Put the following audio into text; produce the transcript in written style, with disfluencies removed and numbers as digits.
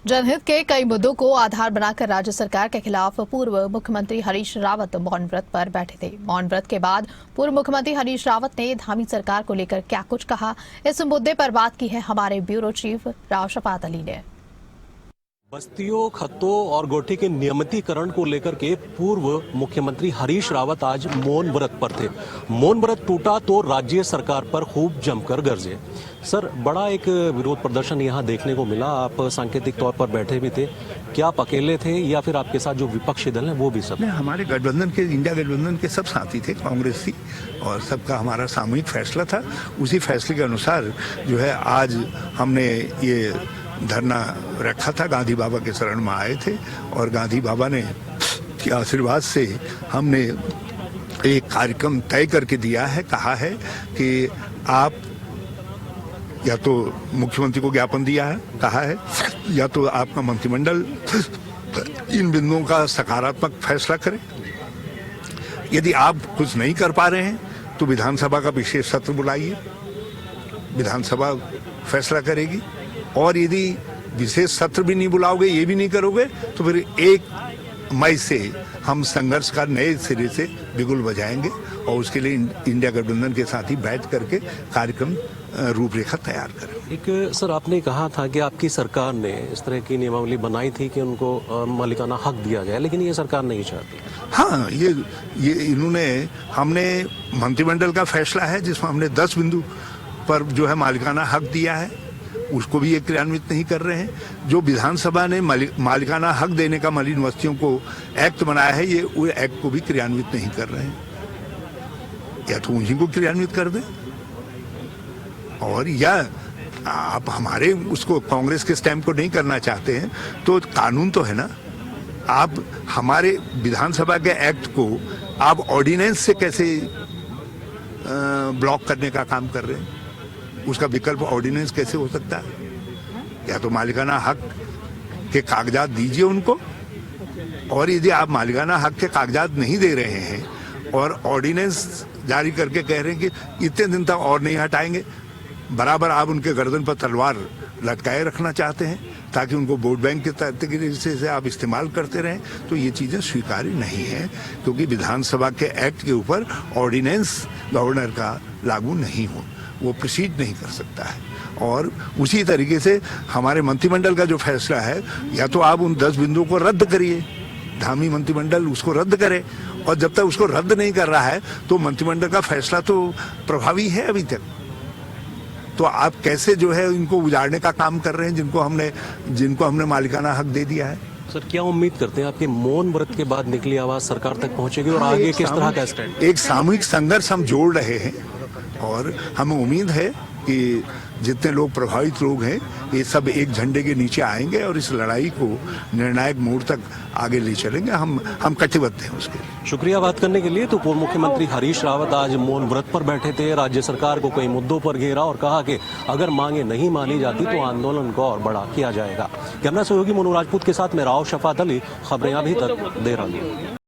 जनहित के कई मुद्दों को आधार बनाकर राज्य सरकार के खिलाफ पूर्व मुख्यमंत्री हरीश रावत मौन व्रत पर बैठे थे। मौन व्रत के बाद पूर्व मुख्यमंत्री हरीश रावत ने धामी सरकार को लेकर क्या कुछ कहा, इस मुद्दे पर बात की है हमारे ब्यूरो चीफ राव शफात अली ने। बस्तियों, खत्तों और गोठी के नियमितीकरण को लेकर के पूर्व मुख्यमंत्री हरीश रावत आज मौन व्रत पर थे। मौन व्रत टूटा तो राज्य सरकार पर खूब जमकर गरजे। सर, बड़ा एक विरोध प्रदर्शन यहाँ देखने को मिला। आप सांकेतिक तौर पर बैठे भी थे, क्या आप अकेले थे या फिर आपके साथ जो विपक्षी दल हैं वो भी सब? हमारे गठबंधन के, इंडिया गठबंधन के सब साथी थे, कांग्रेस थी और सबका हमारा सामूहिक फैसला था। उसी फैसले के अनुसार जो है आज हमने ये धरना रखा था। गांधी बाबा के शरण में आए थे और गांधी बाबा ने के आशीर्वाद से हमने एक कार्यक्रम तय करके दिया है। कहा है कि आप या तो मुख्यमंत्री को ज्ञापन दिया है, कहा है, या तो आपका मंत्रिमंडल इन बिंदुओं का सकारात्मक फैसला करे। यदि आप कुछ नहीं कर पा रहे हैं तो विधानसभा का विशेष सत्र बुलाइए, विधानसभा फैसला करेगी। और यदि विशेष सत्र भी नहीं बुलाओगे, ये भी नहीं करोगे, तो फिर 1 मई से हम संघर्ष का नए सिरे से बिगुल बजाएंगे और उसके लिए इंडिया गठबंधन के साथ ही बैठ करके कार्यक्रम रूपरेखा तैयार करें। एक सर, आपने कहा था कि आपकी सरकार ने इस तरह की नियमावली बनाई थी कि उनको मालिकाना हक दिया जाए, लेकिन ये सरकार नहीं चाहती। हाँ, ये इन्होंने, हमने मंत्रिमंडल का फैसला है जिसमें हमने 10 बिंदु पर जो है मालिकाना हक दिया है, उसको भी ये क्रियान्वित नहीं कर रहे हैं। जो विधानसभा ने मालिकाना हक देने का मलिन बस्तियों को एक्ट बनाया है, ये वो एक्ट को भी क्रियान्वित नहीं कर रहे हैं। या तो उन्हीं को क्रियान्वित कर दें और या आप हमारे उसको कांग्रेस के स्टैम्प को नहीं करना चाहते हैं तो कानून तो है ना। आप हमारे विधानसभा के एक्ट को आप ऑर्डिनेंस से कैसे ब्लॉक करने का काम कर रहे हैं? उसका विकल्प ऑर्डिनेंस कैसे हो सकता है? या तो मालिकाना हक के कागजात दीजिए उनको, और यदि आप मालिकाना हक के कागजात नहीं दे रहे हैं और ऑर्डिनेंस जारी करके कह रहे हैं कि इतने दिन तक और नहीं हटाएंगे, बराबर आप उनके गर्दन पर तलवार लटकाए रखना चाहते हैं ताकि उनको वोट बैंक के तरीके से आप इस्तेमाल करते रहें, तो ये चीज़ें स्वीकार्य नहीं है। क्योंकि विधानसभा के एक्ट के ऊपर ऑर्डिनेंस गवर्नर का लागू नहीं हो, वो प्रोसीड नहीं कर सकता है। और उसी तरीके से हमारे मंत्रिमंडल का जो फैसला है, या तो आप उन 10 बिंदुओं को रद्द करिए, धामी मंत्रिमंडल उसको रद्द करे, और जब तक उसको रद्द नहीं कर रहा है तो मंत्रिमंडल का फैसला तो प्रभावी है अभी तक। तो आप कैसे जो है इनको उजाड़ने का काम कर रहे हैं जिनको हमने मालिकाना हक दे दिया है। सर, क्या उम्मीद करते हैं आपके मौन व्रत के बाद निकली आवाज सरकार तक पहुंचेगी और आगे किस तरह का स्टैंड? एक सामूहिक संघर्ष हम जोड़ रहे हैं और हमें उम्मीद है कि जितने लोग प्रभावित लोग हैं ये सब एक झंडे के नीचे आएंगे और इस लड़ाई को निर्णायक मोड़ तक आगे ले चलेंगे। हम कटिबद्ध हैं उसके लिए। शुक्रिया बात करने के लिए। तो पूर्व मुख्यमंत्री हरीश रावत आज मौन व्रत पर बैठे थे, राज्य सरकार को कई मुद्दों पर घेरा और कहा कि अगर मांगे नहीं मानी जाती तो आंदोलन को और बड़ा किया जाएगा। कैमरा सहयोगी मोनू राजपूत के साथ मैं राव शफात अली, खबरें अभी तक देहरादून।